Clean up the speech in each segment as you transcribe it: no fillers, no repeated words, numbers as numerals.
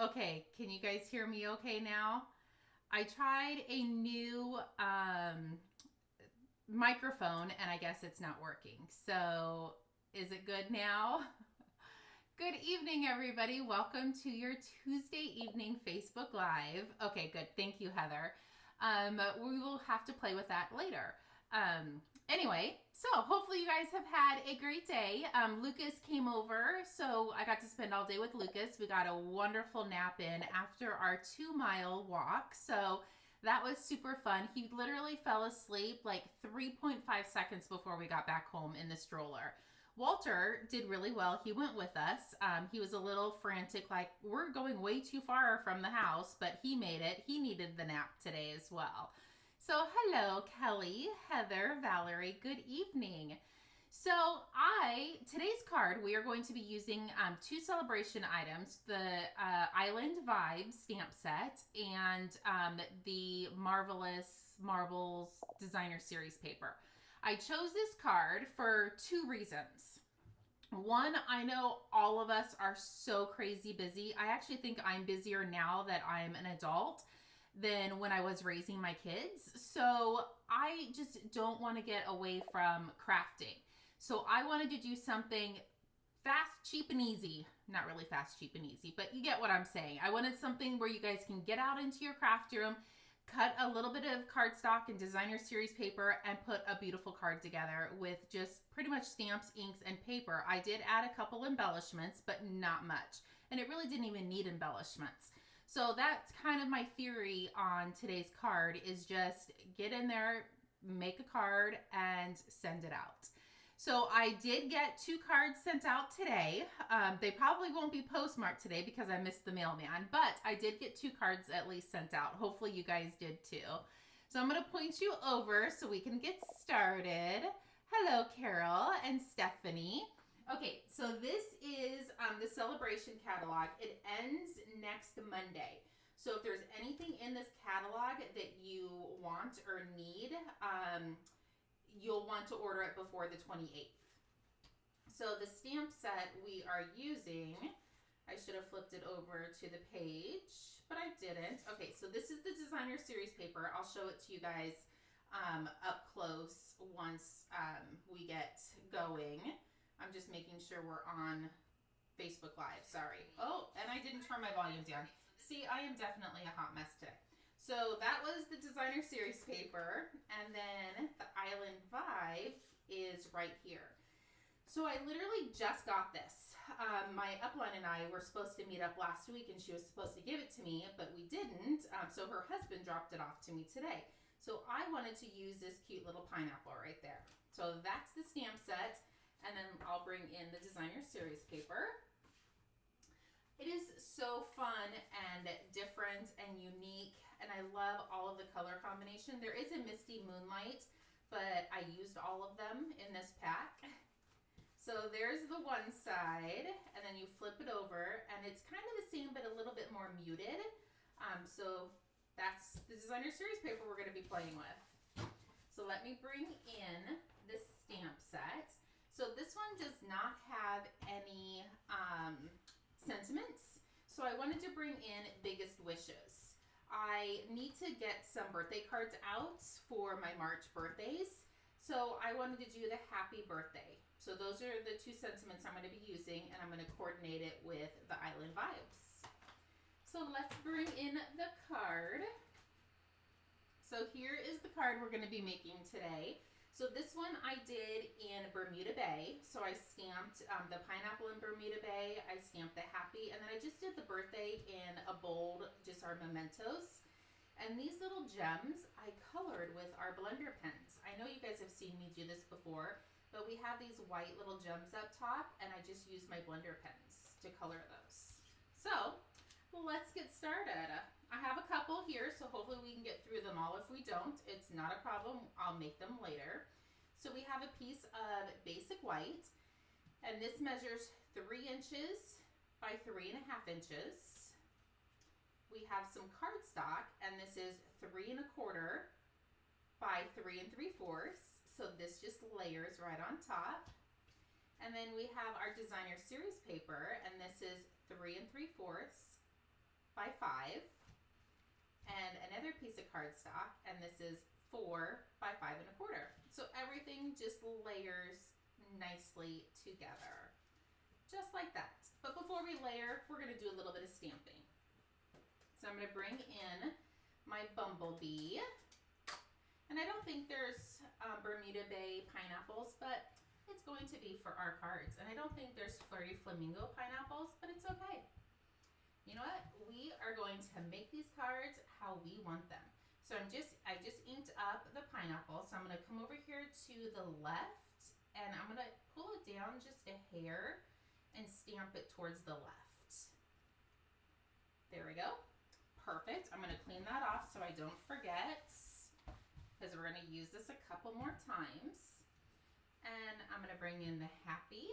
Okay, can you guys hear me okay now? I tried a new microphone and I guess it's not working. So, is it good now? Good evening, everybody. Welcome to your Tuesday evening Facebook Live. Okay, good. Thank you, Heather. We will have to play with that later. Anyway, so hopefully you guys have had a great day. Lucas came over, so I got to spend all day with Lucas. We got a wonderful nap in after our 2-mile walk. So that was super fun. He literally fell asleep like 3.5 seconds before we got back home in the stroller. Walter did really well. He went with us. He was a little frantic, like, we're going way too far from the house, but he made it. He needed the nap today as well. So, hello, Kelly, Heather, Valerie, good evening. So, today's card, we are going to be using two celebration items, the Island Vibes stamp set and the Marvelous Marbles Designer Series paper. I chose this card for two reasons. One, I know all of us are so crazy busy. I actually think I'm busier now that I'm an adult than when I was raising my kids. So I just don't want to get away from crafting. So I wanted to do something fast, cheap, and easy. Not really fast, cheap, and easy, but you get what I'm saying. I wanted something where you guys can get out into your craft room, cut a little bit of cardstock and designer series paper, and put a beautiful card together with just pretty much stamps, inks, and paper. I did add a couple embellishments, but not much. And it really didn't even need embellishments. So that's kind of my theory on today's card, is just get in there, make a card, and send it out. So I did get 2 cards sent out today. They probably won't be postmarked today because I missed the mailman, but I did get 2 cards at least sent out. Hopefully you guys did too. So I'm going to point you over so we can get started. Hello, Carol and Stephanie. Okay, so this is the celebration catalog. It ends next Monday. So if there's anything in this catalog that you want or need, you'll want to order it before the 28th. So the stamp set we are using, I should have flipped it over to the page, but I didn't. Okay, so this is the designer series paper. I'll show it to you guys up close once we get going. I'm just making sure we're on Facebook Live, sorry. Oh, and I didn't turn my volume down. See, I am definitely a hot mess today. So that was the designer series paper, and then the Island Vibe is right here. So I literally just got this. My upline and I were supposed to meet up last week, and she was supposed to give it to me, but we didn't. So her husband dropped it off to me today. So I wanted to use this cute little pineapple right there. So that's the stamp set, and then I'll bring in the designer series paper. It is so fun and different and unique, and I love all of the color combination. There is a Misty Moonlight, but I used all of them in this pack. So there's the one side, and then you flip it over, and it's kind of the same but a little bit more muted. So that's the designer series paper we're going to be playing with. So let me bring in this stamp set. So this one does not have any sentiments. So I wanted to bring in biggest wishes. I need to get some birthday cards out for my March birthdays. So I wanted to do the happy birthday. So those are the 2 sentiments I'm going to be using, and I'm going to coordinate it with the Island Vibes. So let's bring in the card. So here is the card we're going to be making today. So this one I did in Bermuda Bay. So I stamped the pineapple in Bermuda Bay. I stamped the happy. And then I just did the birthday in a bold, just our mementos. And these little gems I colored with our blender pens. I know you guys have seen me do this before, but we have these white little gems up top, and I just used my blender pens to color those. So let's get started. I have a couple here, so hopefully we can get through them all. If we don't, it's not a problem. I'll make them later. So we have a piece of basic white, and this measures 3 inches by 3.5 inches. We have some cardstock, and this is 3 1/4 by 3 3/4. So this just layers right on top. And then we have our designer series paper, and this is 3 3/4 by 5. And another piece of cardstock, and this is 4 by 5 1/4. So everything just layers nicely together, just like that. But before we layer, we're going to do a little bit of stamping. So I'm going to bring in my Bumblebee, and I don't think there's Bermuda Bay pineapples, but it's going to be for our cards. And I don't think there's Flirty Flamingo pineapples, but it's okay. You know what? We are going to make these cards how we want them. So I just inked up the pineapple. So I'm going to come over here to the left, and I'm going to pull it down just a hair and stamp it towards the left. There we go. Perfect. I'm going to clean that off so I don't forget, because we're going to use this a couple more times. And I'm going to bring in the happy,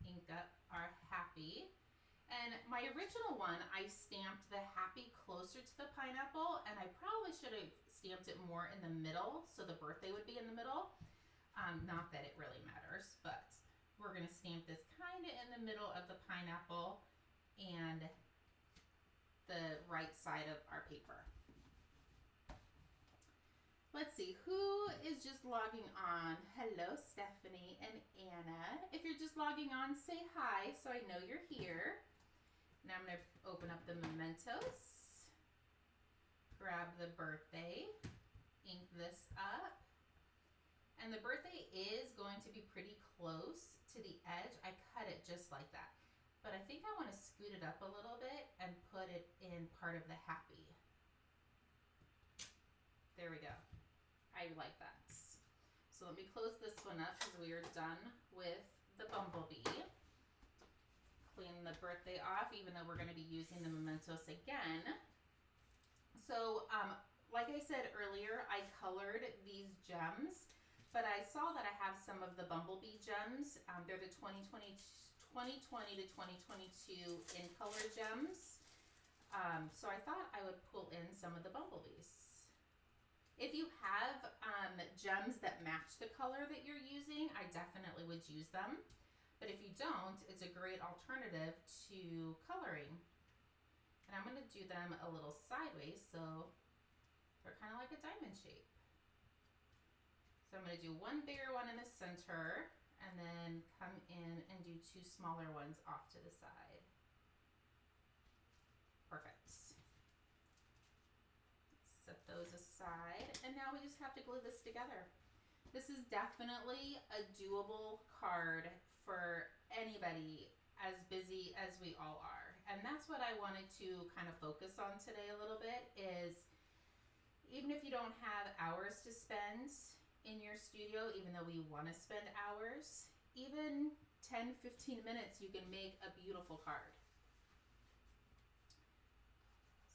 ink up our happy. And my original one, I stamped the happy closer to the pineapple, and I probably should have stamped it more in the middle, so the birthday would be in the middle. Not that it really matters, but we're going to stamp this kind of in the middle of the pineapple and the right side of our paper. Let's see, who is just logging on? Hello, Stephanie and Anna. If you're just logging on, say hi so I know you're here. Now I'm going to open up the mementos, grab the birthday, ink this up. And the birthday is going to be pretty close to the edge. I cut it just like that. But I think I want to scoot it up a little bit and put it in part of the happy. There we go. I like that. So let me close this one up because we are done with the Bumblebee. Clean the birthday off, even though we're going to be using the mementos again. So, like I said earlier, I colored these gems, but I saw that I have some of the Bumblebee gems. They're the 2020 to 2022 in color gems. So I thought I would pull in some of the Bumblebees. If you have gems that match the color that you're using, I definitely would use them. But if you don't, it's a great alternative to coloring. And I'm going to do them a little sideways so they're kind of like a diamond shape. So I'm going to do one bigger one in the center and then come in and do 2 smaller ones off to the side. Perfect. Set those aside, and now we just have to glue this together. This is definitely a doable card for anybody as busy as we all are. And that's what I wanted to kind of focus on today a little bit, is even if you don't have hours to spend in your studio, even though we want to spend hours, even 10-15 minutes, you can make a beautiful card.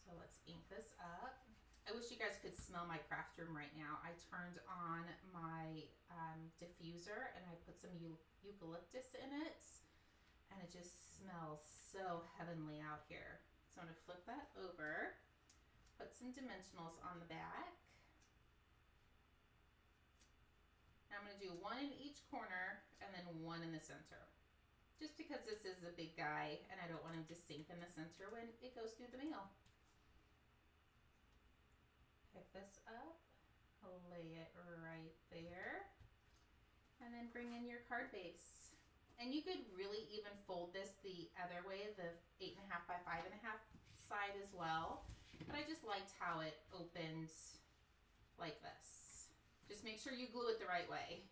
So let's ink this up. I wish you guys could smell my craft room right now. I turned on my diffuser and I put some eucalyptus in it, and it just smells so heavenly out here. So I'm going to flip that over, put some dimensionals on the back. I'm going to do 1 in each corner and then 1 in the center. Just because this is a big guy and I don't want him to sink in the center when it goes through the mail. Pick this up, lay it right there, and then bring in your card base. And you could really even fold this the other way, the 8.5 by 5.5 side as well. But I just liked how it opened like this. Just make sure you glue it the right way.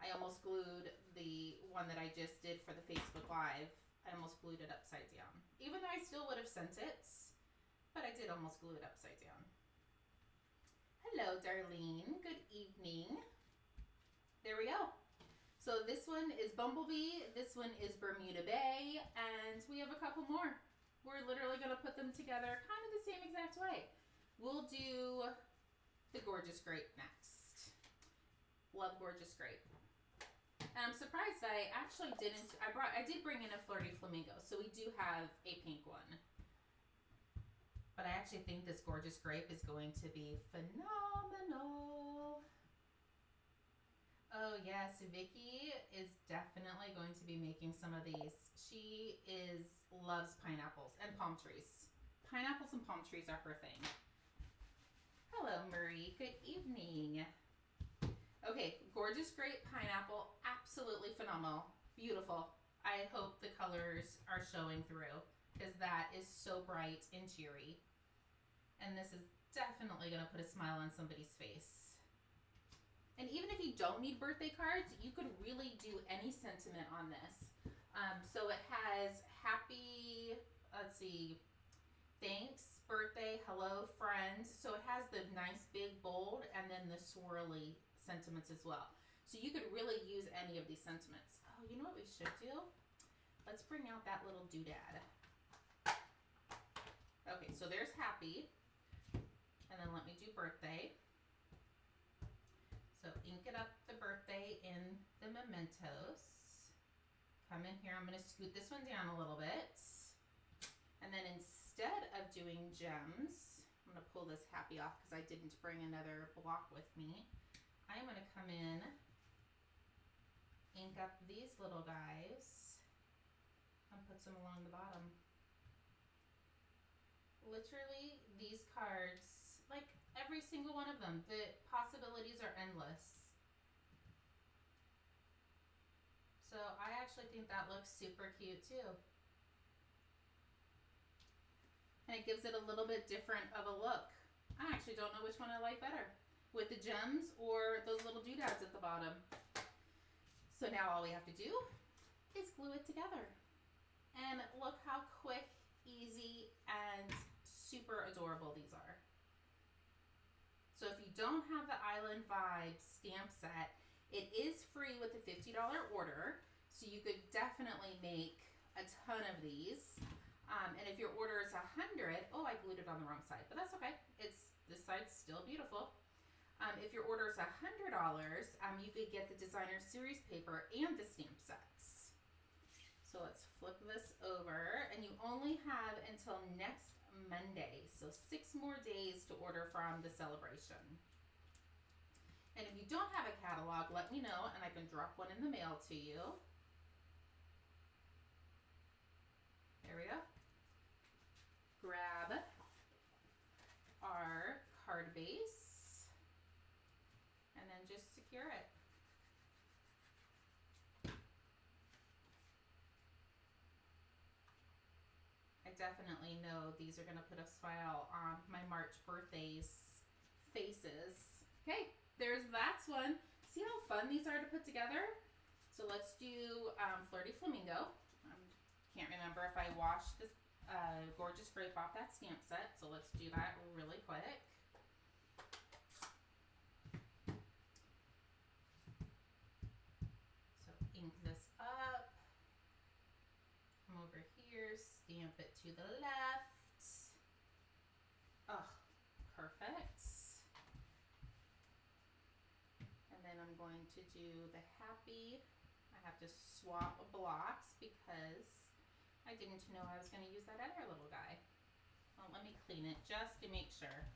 I almost glued the one that I just did for the Facebook Live. I almost glued it upside down. Even though I still would have sent it, but I did almost glue it upside down. Hello, Darlene. Good evening. There we go. So this one is Bumblebee, this one is Bermuda Bay, and we have a couple more. We're literally going to put them together kind of the same exact way. We'll do the Gorgeous Grape next. Love Gorgeous Grape. And I'm surprised I actually didn't, I did bring in a Flirty Flamingo, so we do have a pink one. But I actually think this Gorgeous Grape is going to be phenomenal. Oh yes, Vicky is definitely going to be making some of these. She loves pineapples and palm trees. Pineapples and palm trees are her thing. Hello, Marie. Good evening. Okay, gorgeous grape pineapple. Absolutely phenomenal. Beautiful. I hope the colors are showing through because that is so bright and cheery. And this is definitely going to put a smile on somebody's face. And even if you don't need birthday cards, you could really do any sentiment on this. So it has happy, let's see, thanks, birthday, hello, friends. So it has the nice big bold and then the swirly sentiments as well. So you could really use any of these sentiments. Oh, you know what we should do? Let's bring out that little doodad. Okay, so there's happy. And then let me do birthday. So ink it up the birthday in the mementos. Come in here, I'm gonna scoot this one down a little bit. And then instead of doing gems, I'm gonna pull this happy off because I didn't bring another block with me. I'm gonna come in, ink up these little guys, and put some along the bottom. Literally, these cards, like every single one of them, the possibilities are endless. So I actually think that looks super cute too. And it gives it a little bit different of a look. I actually don't know which one I like better, with the gems or those little doodads at the bottom. So now all we have to do is glue it together. And look how quick, easy, and super adorable these are. So if you don't have the Island Vibes stamp set, it is free with a $50 order. So you could definitely make a ton of these. And if your order is 100, oh, I glued it on the wrong side, but that's okay. This side's still beautiful. If your order is $100, you could get the designer series paper and the stamp sets. So let's flip this over, and you only have until next Monday, so 6 more days to order from the celebration. And if you don't have a catalog, let me know, and I can drop one in the mail to you. There we go. Grab our card base and then just secure it. I definitely know these are going to put a smile on my March birthdays faces. Okay, there's that one. See how fun these are to put together? So let's do Flirty Flamingo. Can't remember if I washed this gorgeous grape off that stamp set, so let's do that really quick. So ink this up, come over here, stamp it to the left. Oh, perfect. And then I'm going to do the happy. I have to swap blocks because I didn't know I was going to use that other little guy. Well, let me clean it just to make sure.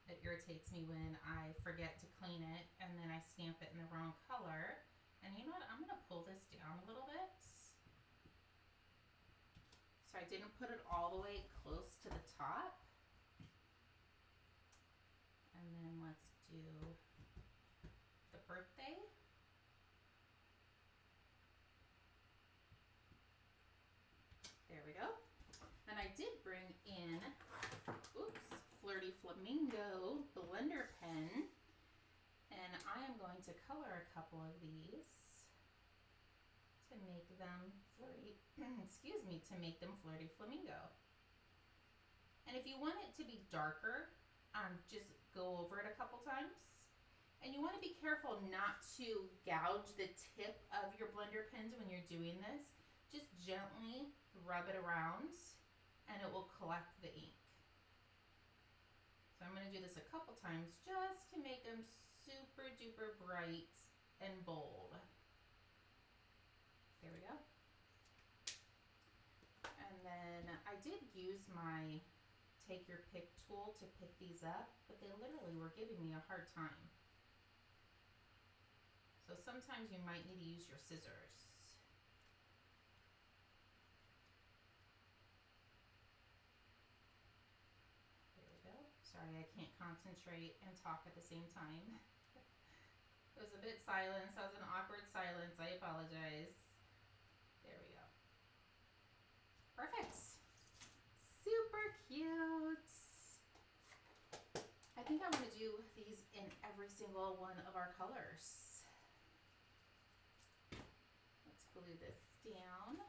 It irritates me when I forget to clean it and then I stamp it in the wrong color. And you know what? I'm going to pull this down a little bit. So I didn't put it all the way close to the top. And then let's do the birthday. There we go. And I did bring in, Flirty Flamingo blender pen. And I am going to color a couple of these to make them flirty, to make them Flirty Flamingo. And if you want it to be darker, just go over it a couple times. And you want to be careful not to gouge the tip of your blender pens when you're doing this. Just gently rub it around and it will collect the ink. So I'm going to do this a couple times just to make them super duper bright and bold. There we go. And then I did use my take your pick tool to pick these up, but they literally were giving me a hard time. So sometimes you might need to use your scissors. There we go. Sorry, I can't concentrate and talk at the same time. It was a bit silence. That was an awkward silence. I apologize. There we go. Perfect. Super cute. I think I want to do these in every single one of our colors. Let's glue this down.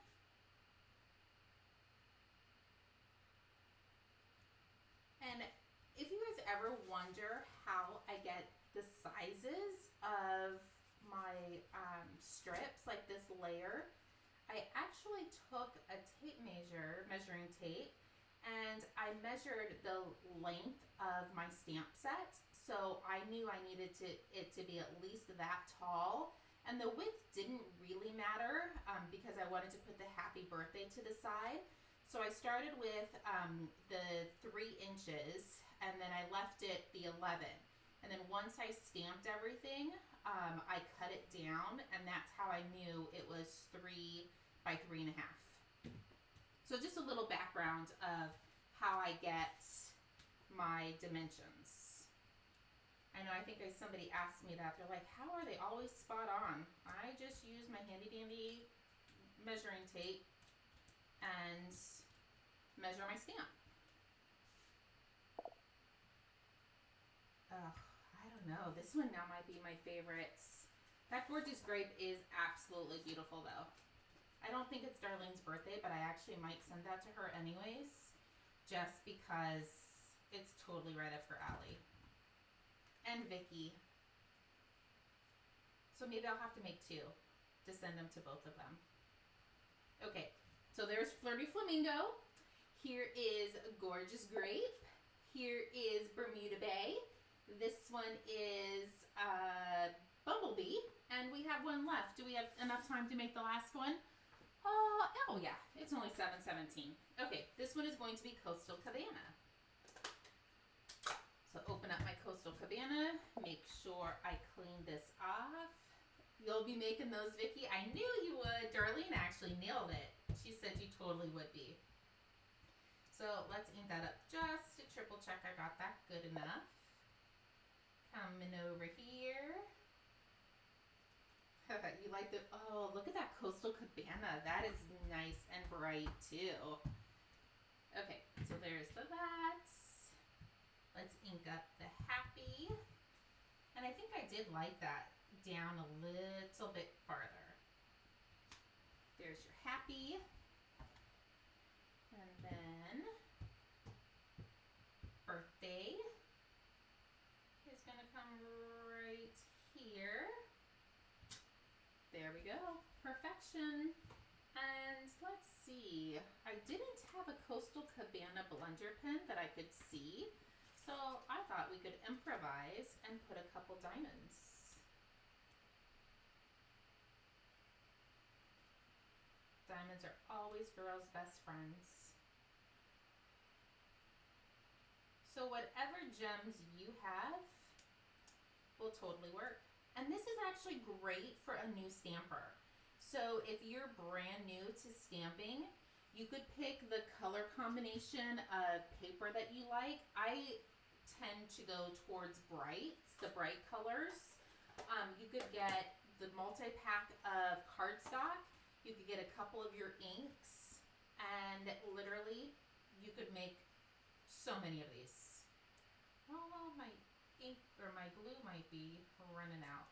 And if you guys ever wonder how I get the sizes of my strips, like this layer, I actually took a measuring tape, and I measured the length of my stamp set. So I knew I needed it to be at least that tall. And the width didn't really matter because I wanted to put the happy birthday to the side. So I started with the 3 inches, and then I left it the 11. And then once I stamped everything, I cut it down, and that's how I knew it was 3 by 3.5. So just a little background of how I get my dimensions. I know, I think somebody asked me that. They're like, how are they always spot on? I just use my handy dandy measuring tape and measure my stamp. I don't know. This one now might be my favorite. That gorgeous grape is absolutely beautiful though. I don't think it's Darlene's birthday, but I actually might send that to her anyways, just because it's totally right up her alley. And Vicky. So maybe I'll have to make 2 to send them to both of them. Okay, so there's Flirty Flamingo. Here is Gorgeous Grape. Here is Bermuda Bay. This one is Bumblebee. And we have one left. Do we have enough time to make the last one? Oh yeah, it's only 7:17. Okay, this one is going to be Coastal Cabana. So open up my Coastal Cabana, make sure I clean this off. You'll be making those, Vicky. I knew you would. Darlene actually nailed it. She said you totally would be. So let's ink that up just to triple check I got that good enough. Coming over here. You like the, oh, look at that Coastal Cabana. That is nice and bright too. Okay, so there's the that. Let's ink up the happy. And I think I did like that down a little bit farther. There's your happy. And then birthday is gonna come right here. There we go, perfection. And let's see, I didn't have a Coastal Cabana blender pen that I could see, so I thought we could improvise and put a couple diamonds. Diamonds are always girls' best friends. So whatever gems you have will totally work. And this is actually great for a new stamper. So if you're brand new to stamping, you could pick the color combination of paper that you like. I tend to go towards brights, the bright colors. You could get the multi-pack of cardstock. You could get a couple of your inks, and literally you could make so many of these. Oh, my ink or my glue might be running out.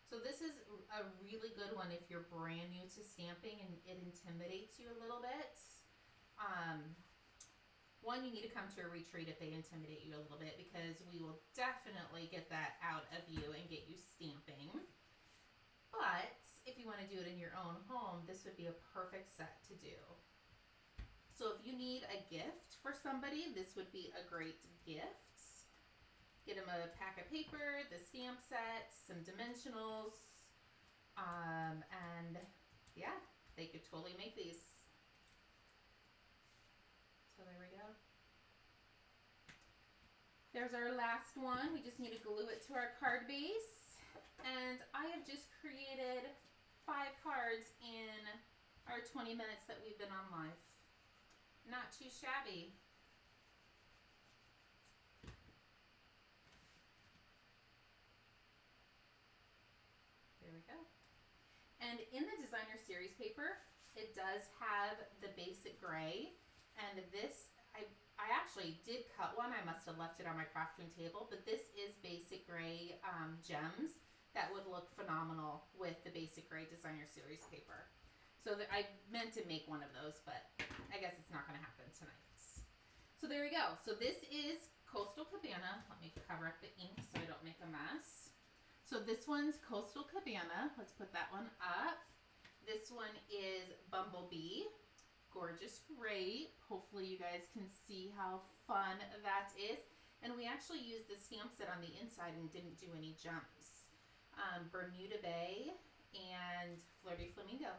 So this is a really good one if you're brand new to stamping and it intimidates you a little bit. One, you need to come to a retreat if they intimidate you a little bit, because we will definitely get that out of you and get you stamping. But if you want to do it in your own home, this would be a perfect set to do. So if you need a gift for somebody, this would be a great gift. Get them a pack of paper, the stamp set, some dimensionals, and yeah, they could totally make these. So there we go. There's our last one. We just need to glue it to our card base. And I have just created 5 cards in our 20 minutes that we've been on live. Not too shabby. There we go. And in the designer series paper, it does have the basic gray. And this, I actually did cut one. I must have left it on my crafting table. But this is basic gray gems that would look phenomenal with the basic gray designer series paper. So I meant to make one of those, but I guess it's not going to happen tonight. So there we go. So this is Coastal Cabana. Let me cover up the ink so I don't make a mess. So this one's Coastal Cabana. Let's put that one up. This one is Bumblebee. Gorgeous grape. Hopefully you guys can see how fun that is. And we actually used the stamp set on the inside and didn't do any jumps. Bermuda Bay and Flirty Flamingo.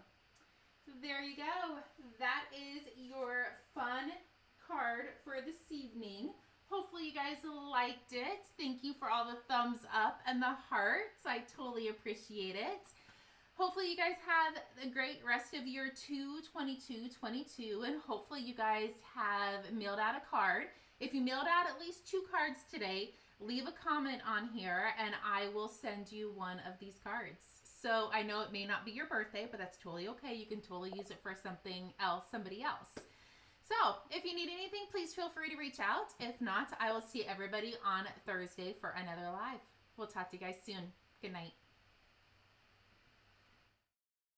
There you go. That is your fun card for this evening. Hopefully you guys liked it. Thank you for all the thumbs up and the hearts. I totally appreciate it. Hopefully you guys have a great rest of your 2/22/22, and hopefully you guys have mailed out a card. If you mailed out at least 2 cards today, leave a comment on here and I will send you one of these cards. So I know it may not be your birthday, but that's totally okay. You can totally use it for something else, somebody else. So if you need anything, please feel free to reach out. If not, I will see everybody on Thursday for another live. We'll talk to you guys soon. Good night.